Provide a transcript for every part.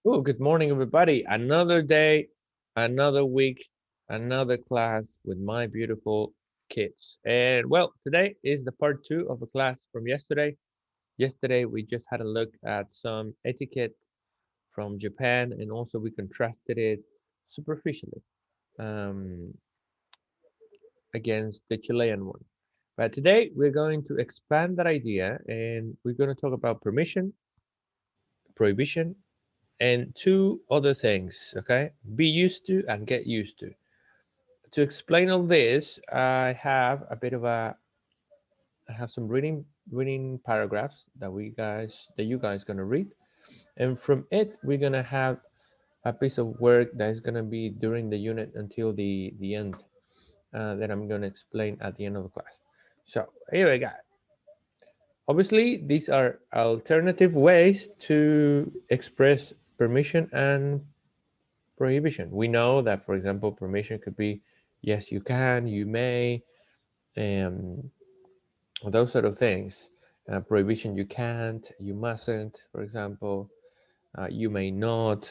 Oh, good morning, everybody. Another day, another week, another class with my beautiful kids. And well, today is the part two of a class from yesterday. Yesterday, we just had a look at some etiquette from Japan, and also we contrasted it superficially um, against the Chilean one. But today, we're going to expand that idea and we're going to talk about permission, prohibition, and two other things, okay? Be used to and get used to. To explain all this, I have some reading paragraphs that you guys gonna read, and from it we're gonna have a piece of work that is gonna be during the unit until the end that I'm gonna explain at the end of the class. So here we go. Obviously, these are alternative ways to express permission and prohibition. We know that, for example, permission could be yes, you can, you may, um, those sort of things. Prohibition, you can't, you mustn't, for example, you may not,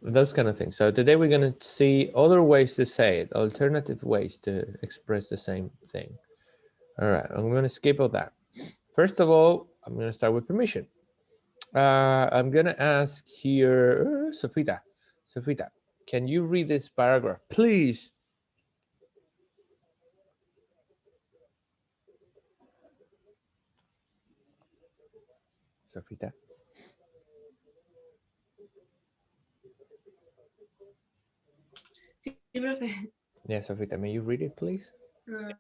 those kind of things. So today we're going to see other ways to say it, alternative ways to express the same thing. All right, I'm going to skip all that. First of all, I'm going to start with permission. I'm going to ask here, Sofita. Sofita, can you read this paragraph, please? Sofita. Sí, profe. Yes, Sofita, may you read it, please? Um,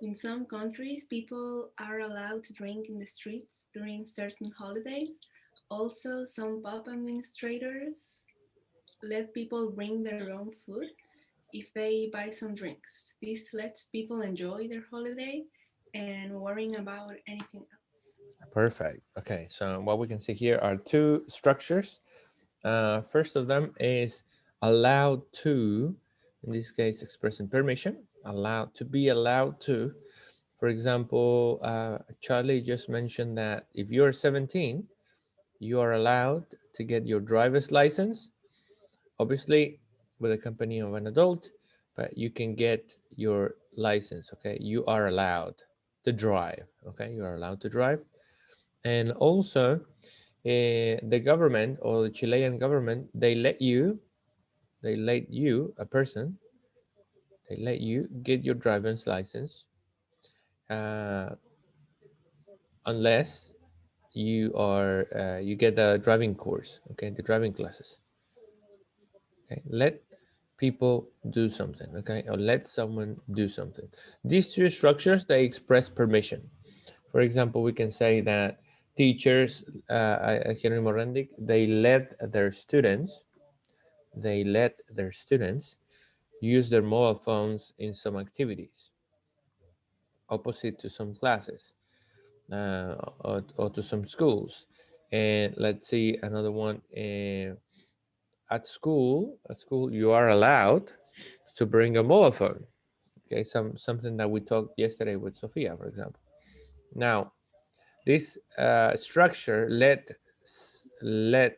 in some countries, people are allowed to drink in the streets during certain holidays. Also, some pub administrators let people bring their own food if they buy some drinks. This lets people enjoy their holiday and worrying about anything else. Perfect. Okay, so what we can see here are two structures. First of them is allowed to, in this case, expressing permission, allowed to be allowed to. For example, Charlie just mentioned that if you're 17, you are allowed to get your driver's license, obviously with the company of an adult, but you can get your license, okay? You are allowed to drive, okay? You are allowed to drive. And also, the government or the Chilean government, they let you, a person, they let you get your driver's license uh, unless you get the driving course, okay, the driving classes. Okay, let people do something, okay, or let someone do something. These two structures, they express permission. For example, we can say that teachers here in Morendic, they let their students use their mobile phones in some activities, opposite to some classes or to some schools. And let's see another one. At school, you are allowed to bring a mobile phone. Okay, something that we talked yesterday with Sophia, for example. Now, this structure let let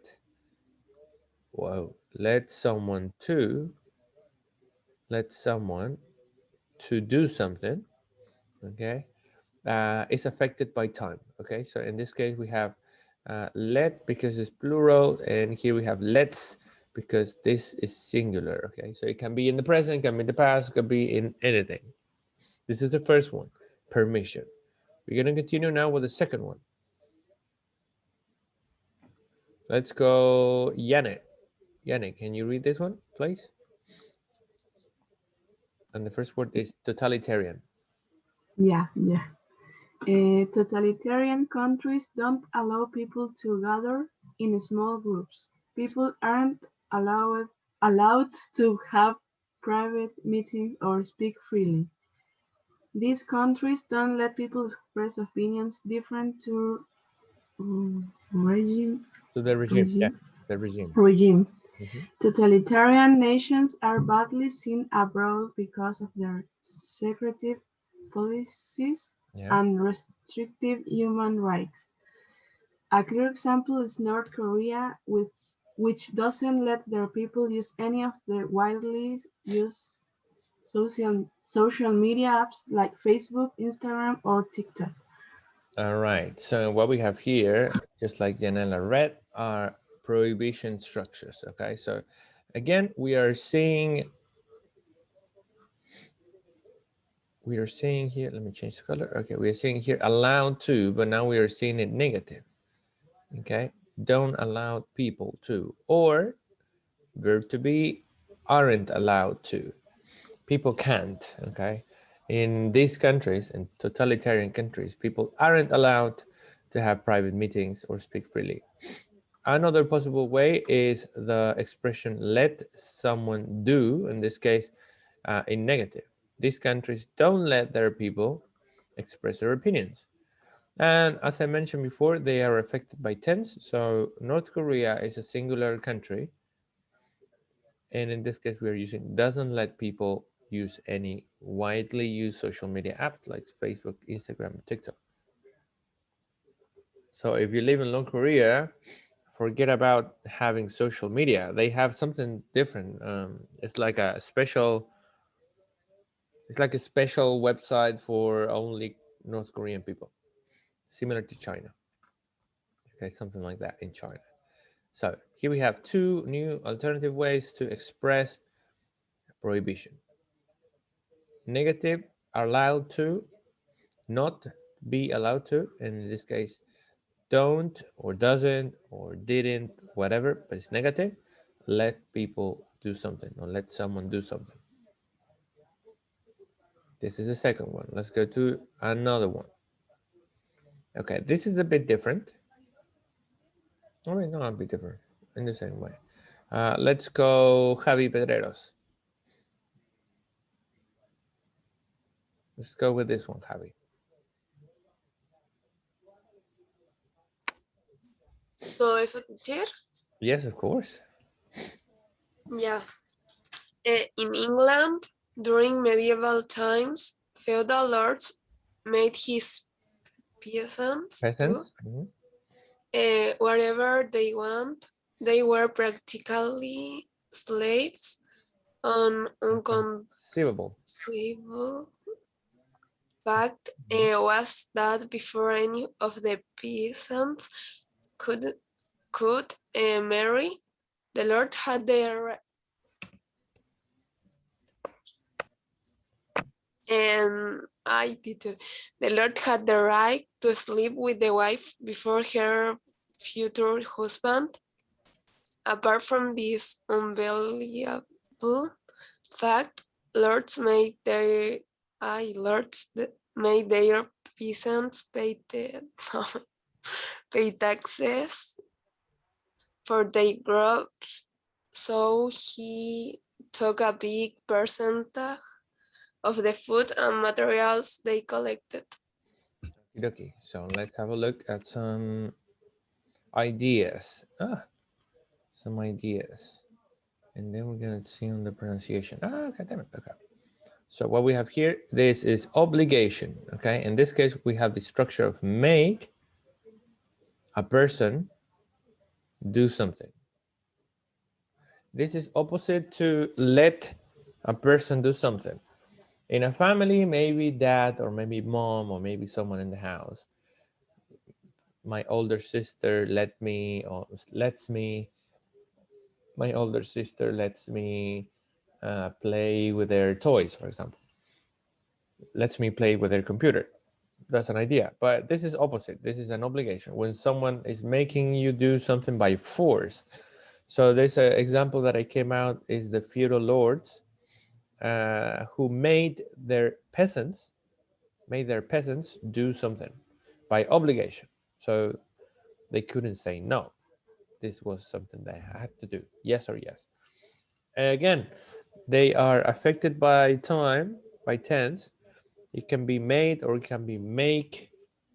someone to do something. Okay, is affected by time. Okay, so in this case we have let because it's plural, and here we have let's because this is singular. Okay, so it can be in the present, can be in the past, can be in anything. This is the first one, permission. We're going to continue now with the second one. Let's go, Yannick. Yannick, can you read this one, please? And the first word is totalitarian. Yeah. Totalitarian countries don't allow people to gather in small groups. People aren't allowed to have private meetings or speak freely. These countries don't let people express opinions different to regime. To the regime, yeah, regime. the regime. regime. Mhm. Totalitarian nations are badly seen abroad because of their secretive policies Yeah. and restrictive human rights. A clear example is North Korea, which doesn't let their people use any of the widely used social media apps like Facebook, Instagram, or TikTok. All right, so what we have here, just like Janela read, are prohibition structures, okay? So again, we are seeing here, let me change the color. Okay, we are seeing here allowed to, but now we are seeing it negative, okay? Don't allow people to, or verb to be, aren't allowed to. People can't, okay? In these countries, in totalitarian countries, people aren't allowed to have private meetings or speak freely. Another possible way is the expression let someone do, in this case, in negative. These countries don't let their people express their opinions. And as I mentioned before, they are affected by tense. So North Korea is a singular country. And in this case, we are using doesn't let people use any widely used social media apps like Facebook, Instagram, TikTok. So if you live in North Korea, forget about having social media. They have something different. It's like a special website for only North Korean people, similar to China. Okay, something like that in China. So here we have two new alternative ways to express prohibition. Negative, allowed to, not be allowed to, and in this case, don't or doesn't or didn't, whatever, but it's negative. Let people do something or let someone do something. This is the second one. Let's go to another one. Okay, this is a bit different. All right, no, a bit different in the same way. Let's go Javi Pedreros. Let's go with this one, Javi. Todo eso, teacher? Yes, of course. Yeah. In England, during medieval times, feudal lords made his peasants do whatever they want. They were practically slaves on Conceivable. Fact was that before any of the peasants could marry, the lord had the the lord had the right to sleep with the wife before her future husband. Apart from this unbelievable fact, lords made their peasants pay taxes for their crops, so he took a big percentage of the food and materials they collected. Okay, so let's have a look at some ideas. Some ideas. And then we're going to see on the pronunciation. Okay, damn it. Okay. So what we have here, this is obligation. Okay, in this case, we have the structure of make a person do something. This is opposite to let a person do something. In a family, maybe dad or maybe mom or maybe someone in the house. My older sister lets me, my older sister lets me play with their toys, for example. Lets me play with their computer. That's an idea, but this is opposite. This is an obligation. When someone is making you do something by force. So there's an example that I came out is the feudal lords who made their peasants do something by obligation. So they couldn't say no. This was something they had to do, yes or yes. Again, they are affected by time, by tense. It can be made or it can be make,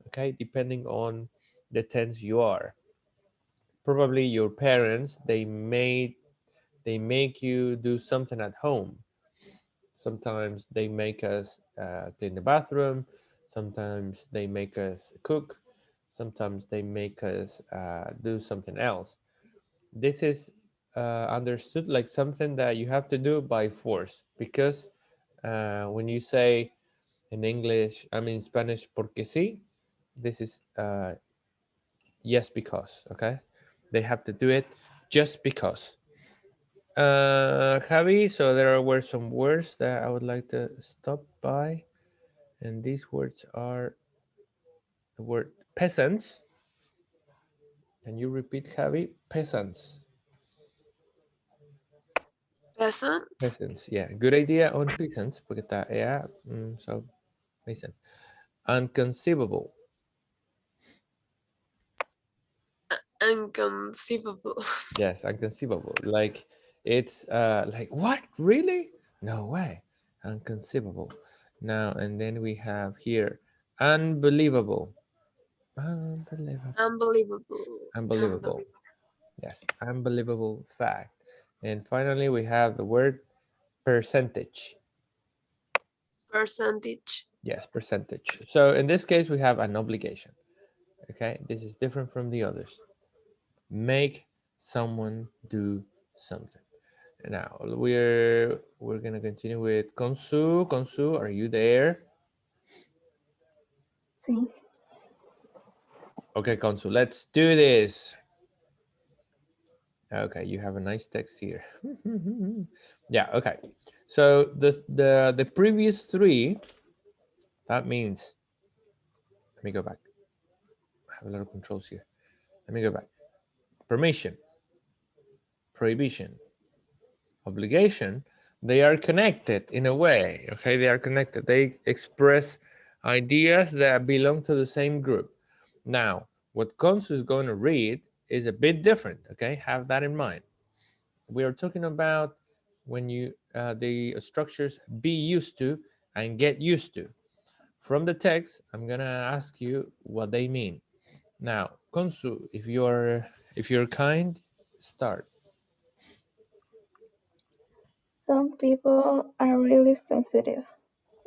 okay, depending on the tense you are. Probably your parents, they make you do something at home. Sometimes they make us clean the bathroom. Sometimes they make us cook. sometimes they make us do something else. This is understood like something that you have to do by force, because when you say in English, I mean Spanish, porque sí, this is yes, because, okay? They have to do it just because. Javi, so there were some words that I would like to stop by, and these words are the word peasants. Can you repeat, Javi? Peasants. Peasants, Peasants, yeah. Good idea on peasants, porque está, yeah, so, peasant. Unconceivable. inconceivable. Yes, unconceivable. Like, it's like, what? Really? No way. Unconceivable. Now, and then we have here, unbelievable. Unbelievable. Unbelievable. Unbelievable. Yes, unbelievable fact. And finally, we have the word percentage. Percentage. Yes, percentage. So in this case, we have an obligation. Okay, this is different from the others. Make someone do something. Now we're gonna continue with Konsu. Konsu, are you there? Sí. Okay, Konsu, let's do this. Okay, you have a nice text here. Yeah, okay. So the previous three, that means, let me go back. I have a lot of controls here. Let me go back. Permission, prohibition, obligation, they are connected in a way. Okay, they are connected. They express ideas that belong to the same group. Now, what Konsu is going to read is a bit different. Okay, have that in mind. We are talking about when you the structures be used to and get used to. From the text, I'm gonna ask you what they mean. Now, Konsu, if you're kind, start. Some people are really sensitive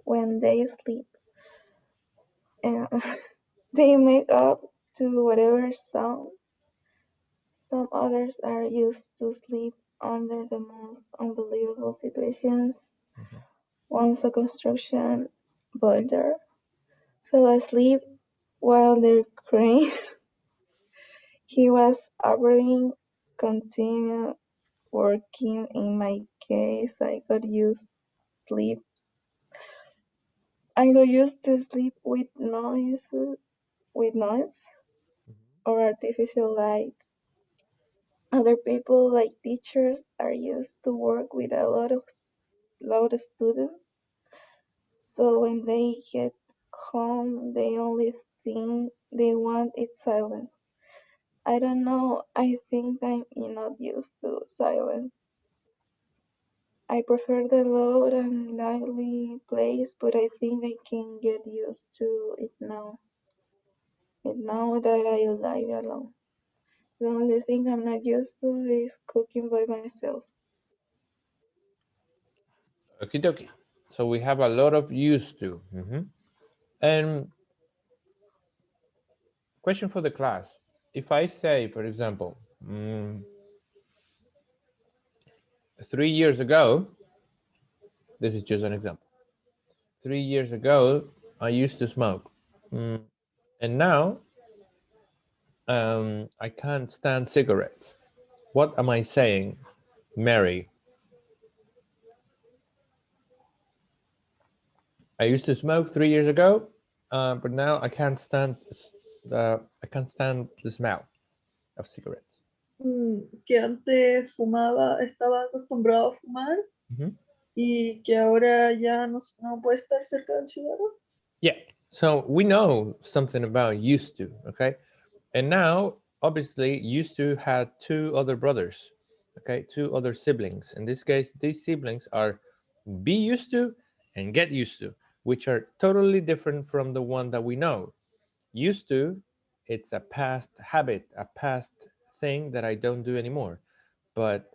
when they sleep, and they make up to whatever sound. Some others are used to sleep under the most unbelievable situations. Mhm. Once a construction builder fell asleep while their crane he was operating continued working. In my case, sleep. I got used to sleep with noise or artificial lights. Other people, like teachers, are used to work with a lot of students. So when they get home, the only thing they want is silence. I don't know. I think I'm not used to silence. I prefer the loud and lively place, but I think I can get used to it now. Now that I live alone. The only thing I'm not used to is cooking by myself. Okie dokie. So we have a lot of used to. And question for the class. If I say, for example, 3 years ago, this is just an example. 3 years ago, I used to smoke. And now, I can't stand cigarettes. What am I saying, Mary? I used to smoke 3 years ago, but now I can't stand the smell of cigarettes. Que antes fumaba, estaba acostumbrado a fumar Mhm. y que ahora ya no puede estar cerca del cigarro. Yeah. So we know something about used to, okay? And now, obviously, used to had two other brothers, okay? Two other siblings. In this case, these siblings are be used to and get used to, which are totally different from the one that we know. Used to, it's a past habit, a past thing that I don't do anymore. But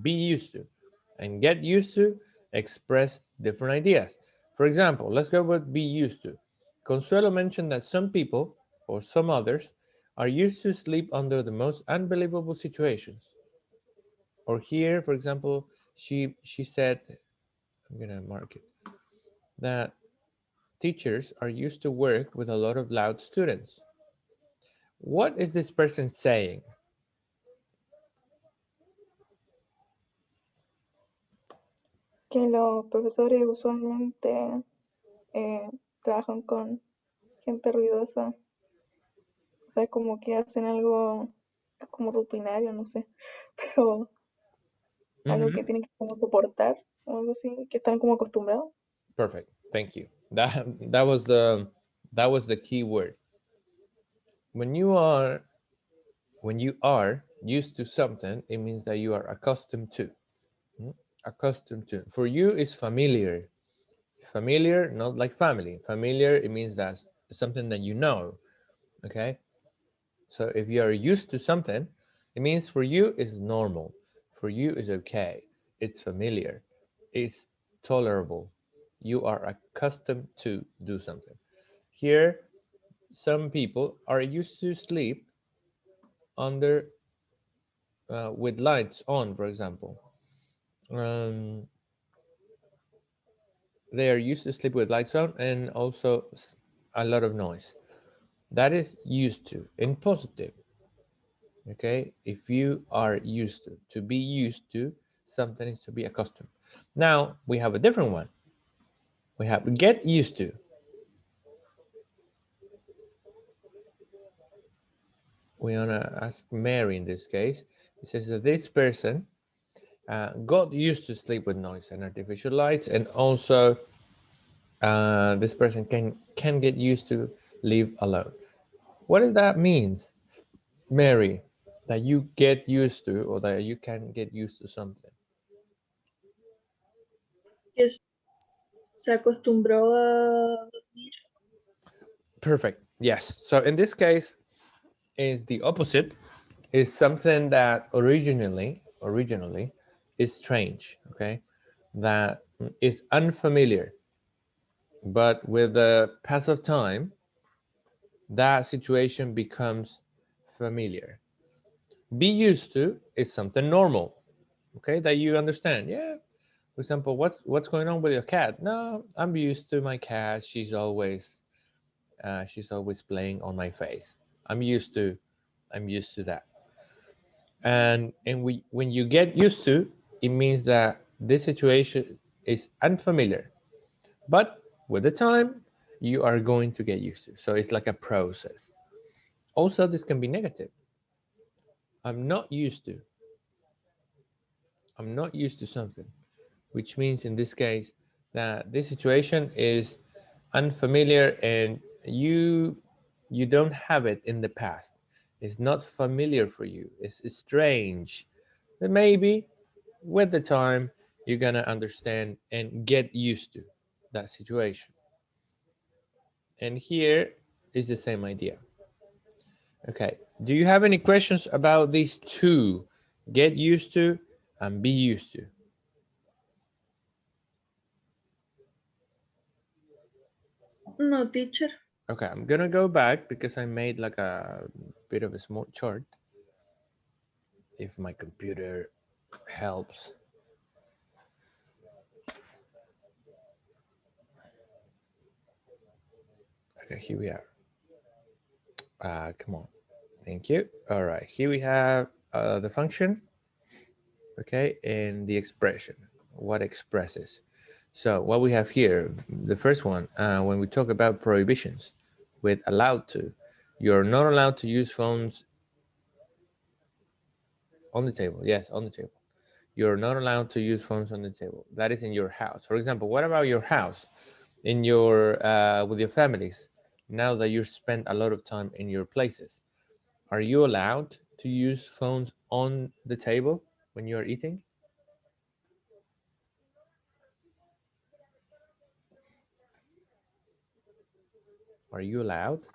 be used to and get used to express different ideas. For example, let's go with be used to. Consuelo mentioned that some people or some others are used to sleep under the most unbelievable situations. Or here, for example, she said, I'm gonna mark it, that teachers are used to work with a lot of loud students. What is this person saying? Que los profesores usualmente trabajan con gente ruidosa, o sea, como que hacen algo como rutinario, no sé, pero algo que Mhm. tienen que como soportar o algo así, que están como acostumbrados. Perfect. Thank you. That was the key word. When you are when you are used to something, it means that you are accustomed to. Mm? Accustomed to. For you, is familiar. Familiar, not like family. Familiar, it means that's something that you know. Okay. So if you are used to something, it means for you it's normal. For you is okay. It's familiar. It's tolerable. You are accustomed to do something. Here, some people are used to sleep under with lights on, for example. Um, they are used to sleep with lights on and also a lot of noise. That is used to in positive. Okay, if you are used to be used to, something is to be accustomed. Now we have a different one. We have get used to. We want to ask Mary in this case. It says that this person got used to sleep with noise and artificial lights, and also this person can get used to live alone. What does that means, Mary? That you get used to, or that you can get used to something. Que se acostumbró a dormir. Perfect. Yes. So in this case, is the opposite. Is something that originally is strange. Okay, that is unfamiliar, but with the pass of time, that situation becomes familiar. Be used to is something normal. Okay, that you understand. Yeah. For example, what's going on with your cat? No, I'm used to my cat. She's always playing on my face. I'm used to I'm used to that. And when you get used to, it means that this situation is unfamiliar, but with the time you are going to get used to. So it's like a process. Also, this can be negative. I'm not used to. I'm not used to something, which means in this case that this situation is unfamiliar and you don't have it in the past. It's not familiar for you. It's strange. But maybe with the time you're gonna understand and get used to that situation. And here is the same idea. Okay. Do you have any questions about these two? Get used to and be used to. No, teacher. Okay, I'm gonna go back because I made like a bit of a small chart. If my computer helps. Okay, here we are. Come on. Thank you. All right, here we have the function, okay, and the expression, what expresses. So what we have here, the first one, when we talk about prohibitions with allowed to, you're not allowed to use phones on the table. Yes, on the table. You're not allowed to use phones on the table. That is in your house. For example, what about your house? In your with your families, now that you spend a lot of time in your places, are you allowed to use phones on the table when you're eating? Are you allowed?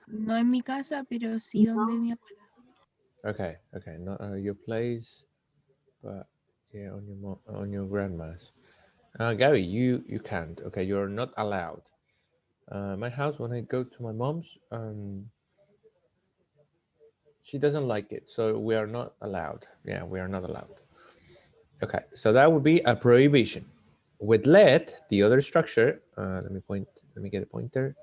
No en mi casa, pero sí donde No, mi abuela. Okay, okay, not your place, but yeah, on your on your grandma's. Gary, you can't. Okay, you're not allowed. My house, when I go to my mom's, She doesn't like it, so we are not allowed. Yeah, we are not allowed. Okay, so that would be a prohibition. With let, the other structure, let me get a pointer.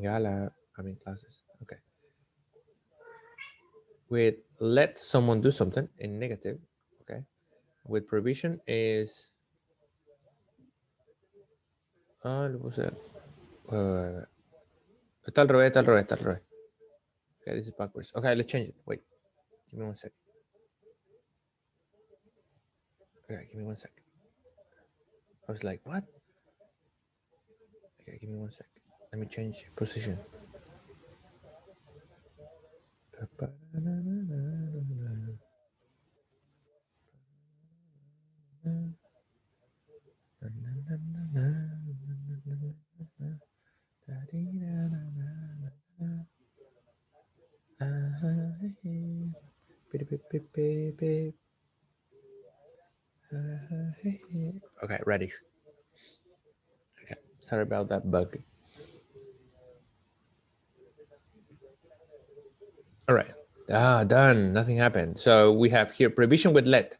Gala, I mean classes. Okay. With let someone do something in negative, okay. With prohibition is, le puse, está al revés, está al revés, está al revés. Okay, this is backwards. Okay, let's change it. Wait, give me 1 second. Okay, give me 1 second. I was like, what? Okay, give me 1 second. Let me change position. Okay, ready. Okay, sorry about that bug. All right. Done. Nothing happened. So we have here prohibition with let.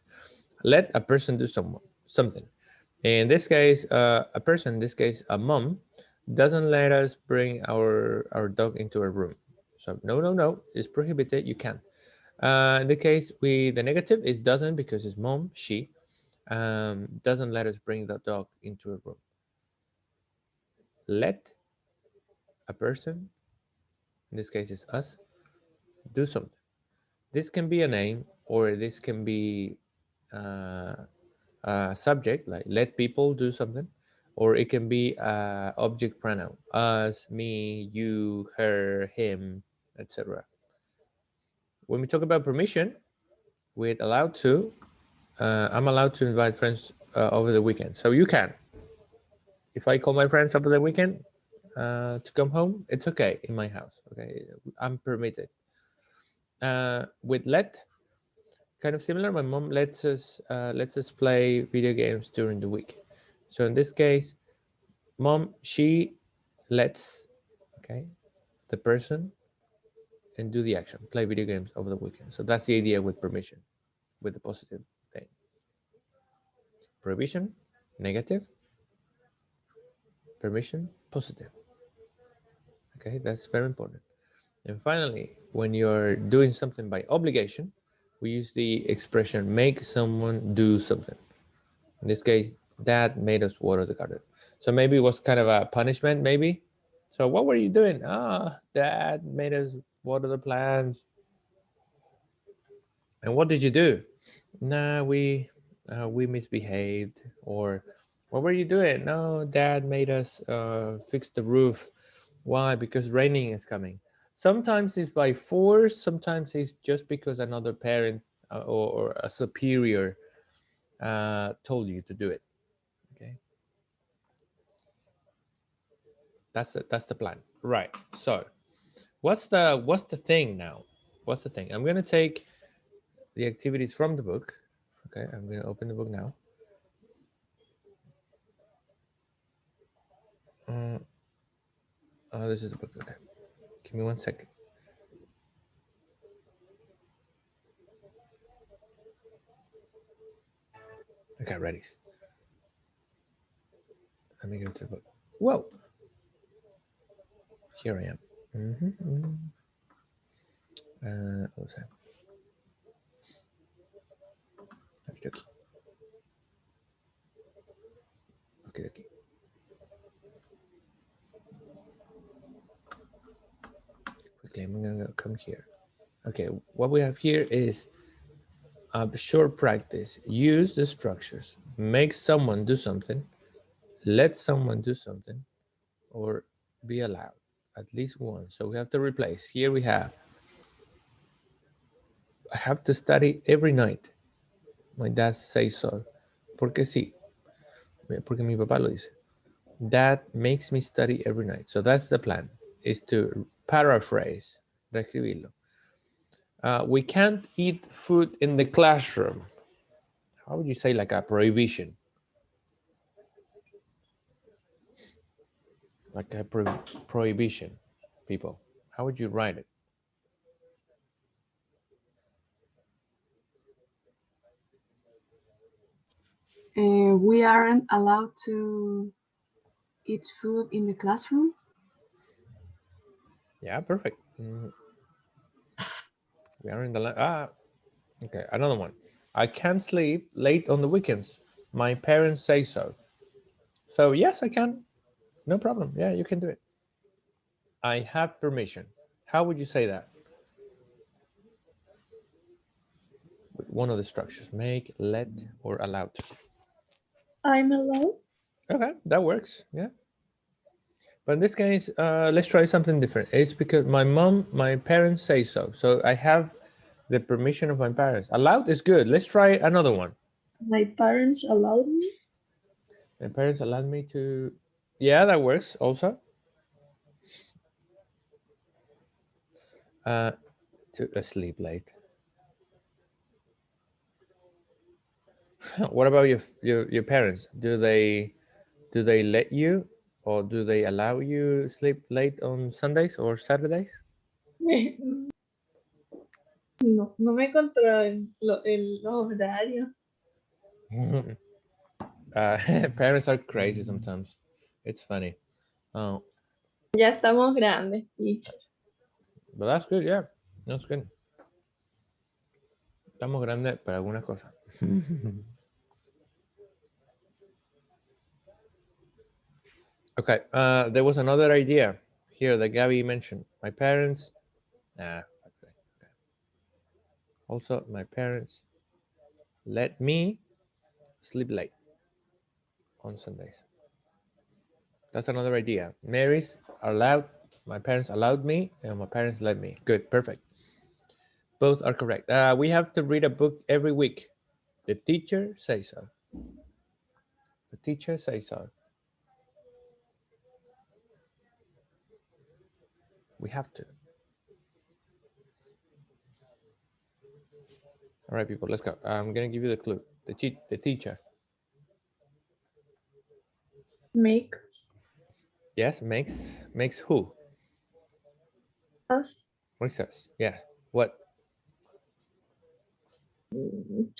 Let a person do something. In this case, a person, in this case, a mom, doesn't let us bring our dog into a room. So no, no, no, it's prohibited. You can't. In the case, the negative is doesn't, because it's mom, she, doesn't let us bring the dog into a room. Let a person, in this case is us, do something. This can be a name, or this can be a subject, like let people do something, or it can be object pronoun, us, me, you, her, him, etc. When we talk about permission, we're allowed to, I'm allowed to invite friends over the weekend. So you can. If I call my friends over the weekend to come home, it's okay in my house. Okay, I'm permitted. With let, kind of similar. My mom lets us play video games during the week. So in this case, mom, she lets, okay, the person and do the action, play video games over the weekend. So that's the idea with permission, with the positive thing. Prohibition, negative. Permission, positive. Okay, that's very important. And finally, when you're doing something by obligation, we use the expression make someone do something. In this case, Dad made us water the garden. So maybe it was kind of a punishment, maybe. So what were you doing? Dad made us water the plants. And what did you do? Nah, we misbehaved. Or what were you doing? No, Dad made us fix the roof. Why? Because raining is coming. Sometimes it's by force. Sometimes it's just because another parent or a superior told you to do it. Okay. That's the plan, right? So what's the thing now? What's the thing? I'm gonna take the activities from the book. Okay, I'm gonna open the book now. Oh, this is the book. Okay, give me 1 second. Okay, ready. Let me go to the book. Whoa, here I am. What was that? Okay. Quickly, I'm gonna come here. Okay, what we have here is a short practice. Use the structures. Make someone do something. Let someone do something, or be allowed at least once. So we have to replace. Here we have, I have to study every night. My dad says so. Porque sí. Porque mi papá lo dice. Dad makes me study every night. So that's the plan, is to paraphrase, reescribirlo. We can't eat food in the classroom. How would you say, like a prohibition? Like a prohibition, people. How would you write it? We aren't allowed to eat food in the classroom. Yeah, perfect. We are in the okay, another one. I can't sleep late on the weekends. My parents say so. So yes, I can. No problem. Yeah, you can do it. I have permission. How would you say that? With one of the structures: make, let, or allowed. I'm allowed. Okay, that works. Yeah. But in this case, let's try something different. It's because my parents say so. So I have the permission of my parents. Allowed is good. Let's try another one. My parents allowed me. My parents allowed me to. Yeah, that works also. Uh, to sleep late. What about your parents? Do they let you or do they allow you sleep late on Sundays or Saturdays? No, no me controlan los horarios. Parents are crazy sometimes. It's funny. Oh, Ya estamos grandes, teacher. but that's good. Yeah, that's good. Estamos grandes para algunas cosas. Okay, there was another idea here that Gabby mentioned. My parents, okay. Also, my parents let me sleep late on Sundays. That's another idea. Mary's allowed, my parents allowed me, and my parents let me. Good, perfect. Both are correct. We have to read a book every week. The teacher says so. The teacher says so. We have to. All right, people, let's go. I'm gonna give you the clue. The teacher. Makes Yes, makes who? us Recess. Yeah. What?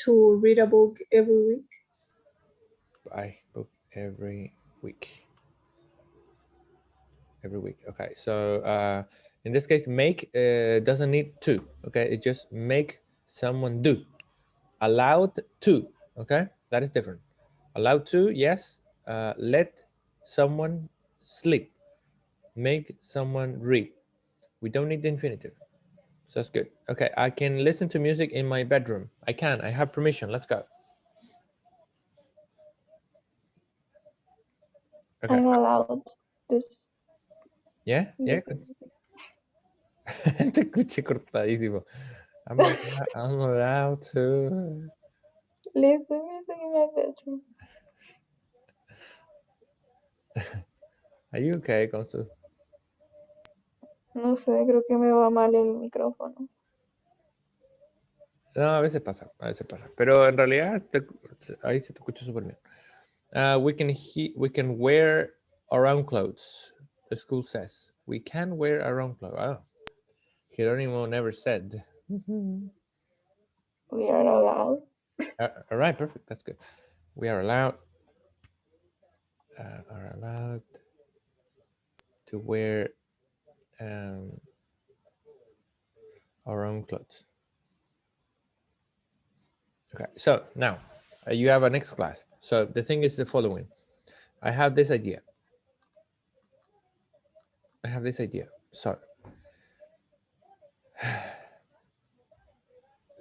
to read a book every week. Buy book every week. Every week. Okay. So in this case, make doesn't need to. Okay. It just make someone do. Allowed to. Okay. That is different. Allowed to. Yes. Let someone sleep. Make someone read. We don't need the infinitive. So that's good. Okay. I can listen to music in my bedroom. I can. I have permission. Let's go. Okay. I'm allowed to Yeah. Yeah. listen. Te escuché cortadísimo. I'm allowed to. Listen music in my bedroom. Are you okay, Consu? No sé, creo que me va mal el micrófono. No, a veces pasa, Pero en realidad ahí se te escucha súper bien. We can wear around clothes. The school says we can wear around clothes. Oh, Jeronimo never said. We are allowed. All right, perfect. That's good. We are allowed to wear our own clothes. Okay, so now you have a next class. So the thing is the following. I have this idea. So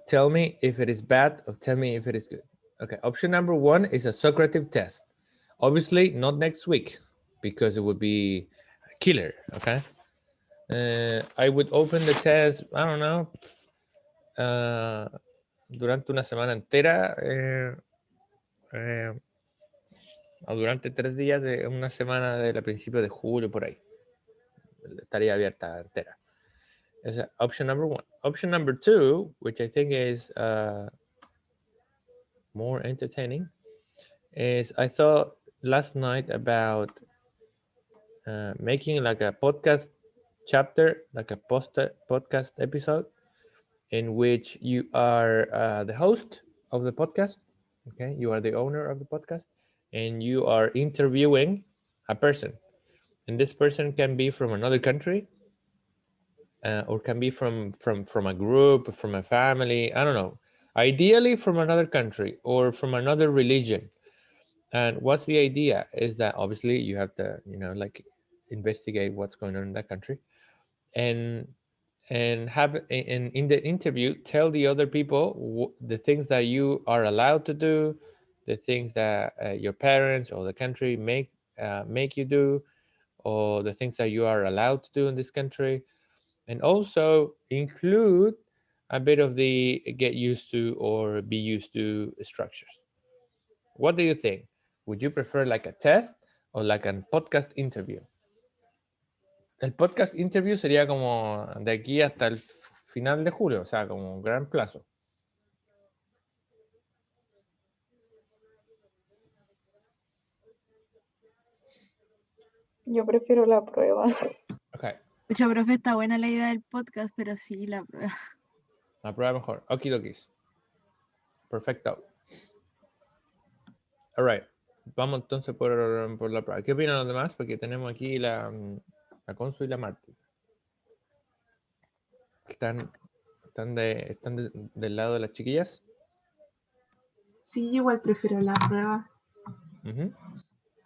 tell me if it is bad or tell me if it is good. Okay, option number one is a Socrative test. Obviously not next week because it would be a killer, okay? I would open the test, I don't know, durante una semana entera o durante 3 días de una semana del principio de julio por ahí. Estaría abierta entera. Is option number one. Option number two, which I think is more entertaining, is I thought last night about making like a podcast chapter, like a podcast episode, in which you are the host of the podcast, Okay, you are the owner of the podcast, and you are interviewing a person, and this person can be from another country, or can be from a group, from a family. I don't know. Ideally, from another country or from another religion. And what's the idea is that obviously you have to, like investigate what's going on in that country, and have in the interview tell the other people the things that you are allowed to do, the things that your parents or the country make you do, or the things that you are allowed to do in this country, and also include a bit of the get used to or be used to structures. What do you think? Would you prefer like a test or like a podcast interview? El podcast interview sería como de aquí hasta el final de julio, o sea, como un gran plazo. Yo prefiero la prueba. Okay, Mucha profe, está buena la idea del podcast, pero sí, la prueba. la prueba mejor. Okidokis. Perfecto. All right. Vamos entonces por la prueba. ¿Qué opinan los demás? Porque tenemos aquí la Consu y la Marti. Están del lado de las chiquillas. Sí, yo igual prefiero la prueba.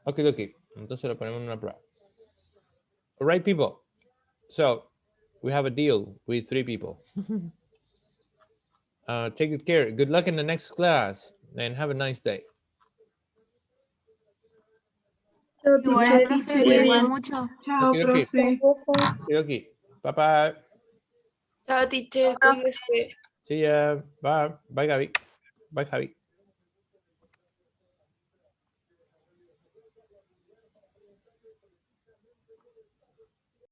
Okidoki. Entonces lo ponemos en una prueba. All right, people. So we have a deal with 3 people. Take good care. Good luck in the next class and have a nice day. Chao, Igual, teacher. profe, Sí, cuídese igual. mucho. Chao, Okidoki. profe. Okidoki. Bye bye. Chao, teacher, cuídese. See ya. Bye. Bye, Gaby. Bye, Javi.